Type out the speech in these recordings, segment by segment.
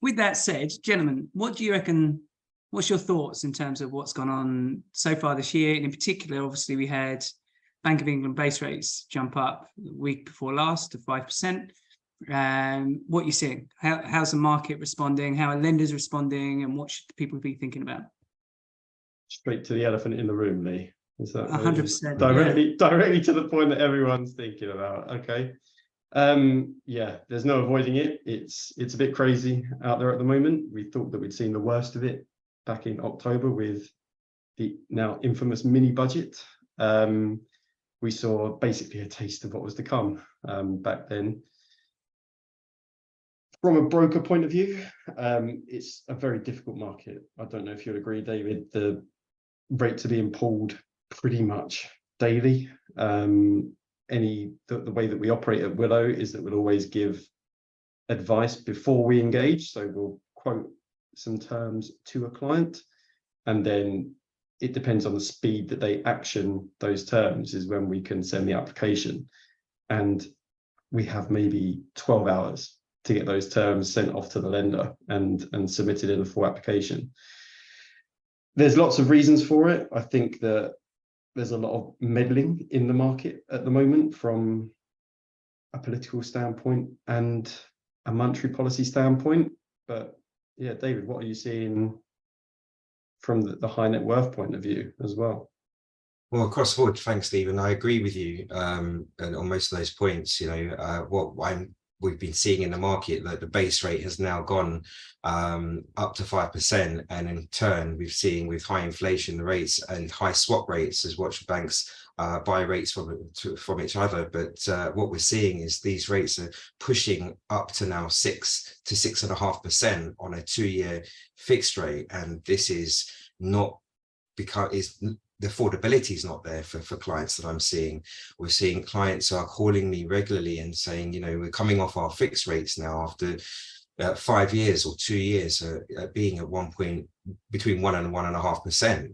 with that said, gentlemen, what do you reckon? What's your thoughts in terms of what's gone on so far this year? And in particular, obviously, we had Bank of England base rates jump up the week before last to 5%. What are you seeing? How's the market responding? How are lenders responding? And what should people be thinking about? Straight to the elephant in the room, Lee. Is that 100%? Directly to the point that everyone's thinking about. Okay. Yeah, there's no avoiding it. It's a bit crazy out there at the moment. We thought that we'd seen the worst of it back in October with the now infamous mini budget. We saw basically a taste of what was to come back then. From a broker point of view, it's a very difficult market. I don't know if you'd agree, David. The rates are being pulled pretty much daily. The way that we operate at Willow is that we'll always give advice before we engage. So we'll quote some terms to a client, and then it depends on the speed that they action those terms is when we can send the application. And we have maybe 12 hours to get those terms sent off to the lender and submitted in a full application. There's lots of reasons for it. I think that there's a lot of meddling in the market at the moment from a political standpoint and a monetary policy standpoint. But yeah, David, what are you seeing from the high net worth point of view as well? Well, across the board, thanks, Stephen. I agree with you and on most of those points. You know, we've been seeing in the market that the base rate has now gone up to 5%, and in turn we've seen with high inflation rates and high swap rates as watch banks buy rates from each other. But what we're seeing is these rates are pushing up to now 6 to 6.5% on a 2-year fixed rate, and this is not because the affordability is not there for clients that I'm seeing. We're seeing clients are calling me regularly and saying, you know, we're coming off our fixed rates now after 5 years or 2 years being at one point between 1 and 1.5%,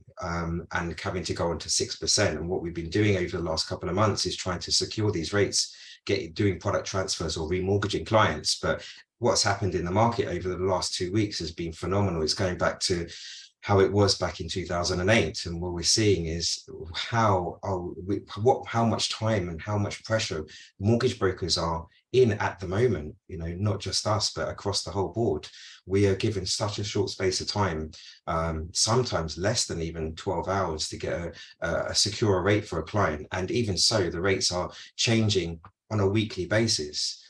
and having to go on to 6%. And what we've been doing over the last couple of months is trying to secure these rates, doing product transfers or remortgaging clients. But what's happened in the market over the last 2 weeks has been phenomenal. It's going back to how it was back in 2008, and what we're seeing is how much time and how much pressure mortgage brokers are in at the moment. You know, not just us, but across the whole board. We are given such a short space of time, sometimes less than even 12 hours to get a secure rate for a client, and even so, the rates are changing on a weekly basis.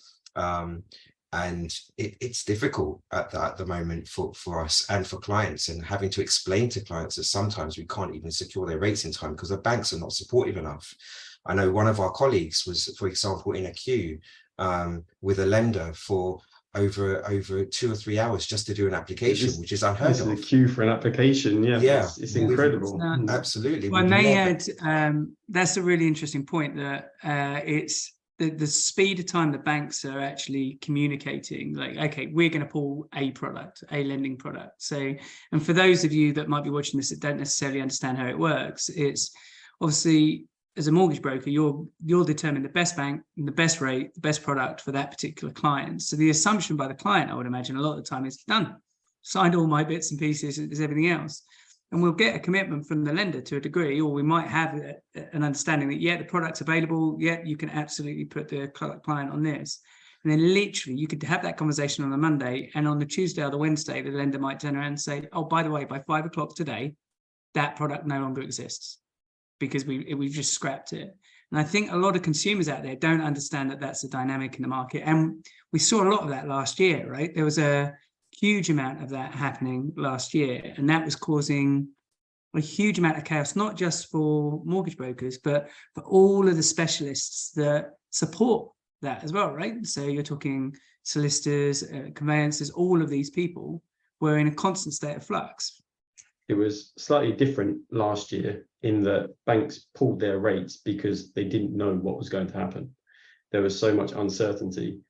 And it's difficult at the moment for us and for clients, and having to explain to clients that sometimes we can't even secure their rates in time because the banks are not supportive enough. I know one of our colleagues was, for example, in a queue with a lender for over 2 or 3 hours just to do an application, which is unheard of. This is a queue for an application. Yeah, it's incredible. Absolutely. Well, and they had, that's a really interesting point, that it's the speed of time the banks are actually communicating, like, okay, we're going to pull a lending product. So, and for those of you that might be watching this that don't necessarily understand how it works, it's obviously, as a mortgage broker, you'll determine the best bank, the best rate, the best product for that particular client. So the assumption by the client, I would imagine, a lot of the time is done, signed all my bits and pieces, is everything else. And we'll get a commitment from the lender to a degree, or we might have an understanding that, yeah, the product's available, yeah, you can absolutely put the client on this. And then literally you could have that conversation on a Monday, and on the Tuesday or the Wednesday, the lender might turn around and say, oh, by the way, by 5 o'clock today, that product no longer exists because we've just scrapped it. And I think a lot of consumers out there don't understand that that's the dynamic in the market. And we saw a lot of that last year, right? There was a huge amount of that happening last year, and that was causing a huge amount of chaos, not just for mortgage brokers, but for all of the specialists that support that as well, right? So you're talking solicitors, conveyancers, all of these people were in a constant state of flux. It was slightly different last year in that banks pulled their rates because they didn't know what was going to happen. There was so much uncertainty.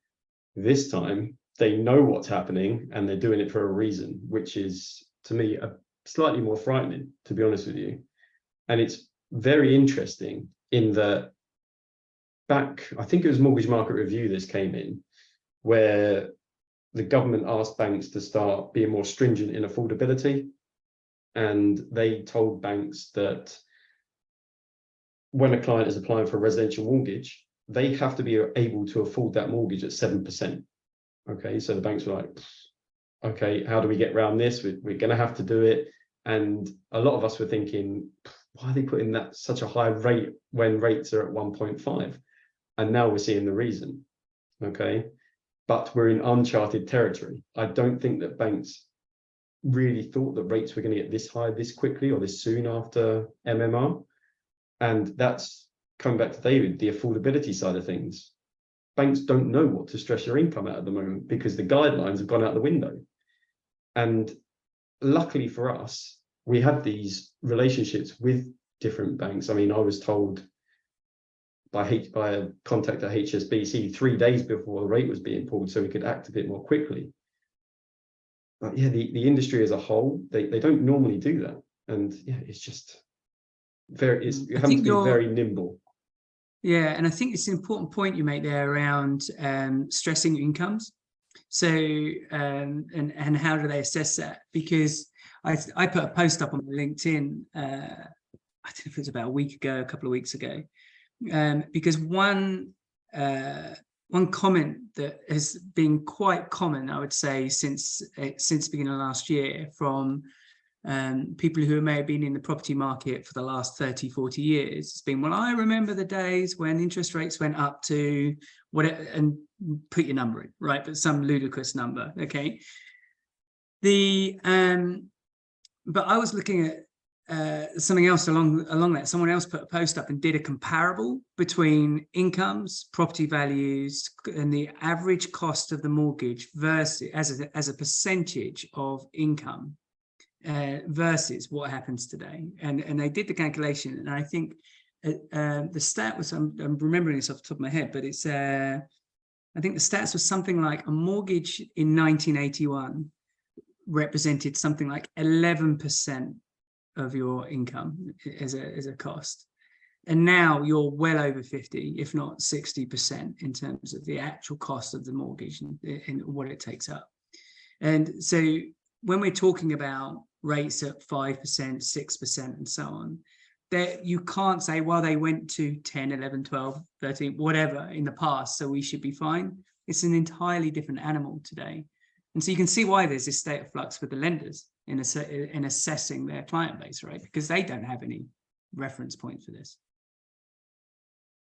This time, they know what's happening and they're doing it for a reason, which is, to me, slightly more frightening, to be honest with you. And it's very interesting in that back, I think it was Mortgage Market Review this came in, where the government asked banks to start being more stringent in affordability, and they told banks that when a client is applying for a residential mortgage, they have to be able to afford that mortgage at 7%. Okay, so the banks were like, okay, how do we get around this? We're going to have to do it. And a lot of us were thinking, why are they putting that such a high rate when rates are at 1.5? And now we're seeing the reason. Okay, but we're in uncharted territory. I don't think that banks really thought that rates were going to get this high this quickly or this soon after MMR. And that's coming back to David, the affordability side of things. Banks don't know what to stress your income at the moment because the guidelines have gone out the window. And luckily for us, we had these relationships with different banks. I mean, I was told by a contact at HSBC 3 days before the rate was being pulled so we could act a bit more quickly. But yeah, the industry as a whole, they don't normally do that. And yeah, it's just you have to be very nimble. Yeah, and I think it's an important point you make there around stressing incomes. So and how do they assess that? Because I put a post up on my LinkedIn, I don't know if it was about a week ago, a couple of weeks ago, because one comment that has been quite common, I would say, since the beginning of last year from people who may have been in the property market for the last 30, 40 years. It's been, well, I remember the days when interest rates went up to whatever, and put your number in, right? But some ludicrous number, okay? But I was looking at something else along that. Someone else put a post up and did a comparable between incomes, property values, and the average cost of the mortgage versus as a percentage of income. Versus what happens today, and they did the calculation, and I think the stat was, I'm remembering this off the top of my head, but it's I think the stats was something like a mortgage in 1981 represented something like 11% of your income as a cost, and now you're well over 50, if not 60%, in terms of the actual cost of the mortgage and what it takes up. And so when we're talking about rates at 5%, 6%, and so on, that you can't say, well, they went to 10, 11, 12, 13, whatever in the past, so we should be fine. It's an entirely different animal today. And so you can see why there's this state of flux with the lenders in assessing their client base, right? Because they don't have any reference point for this.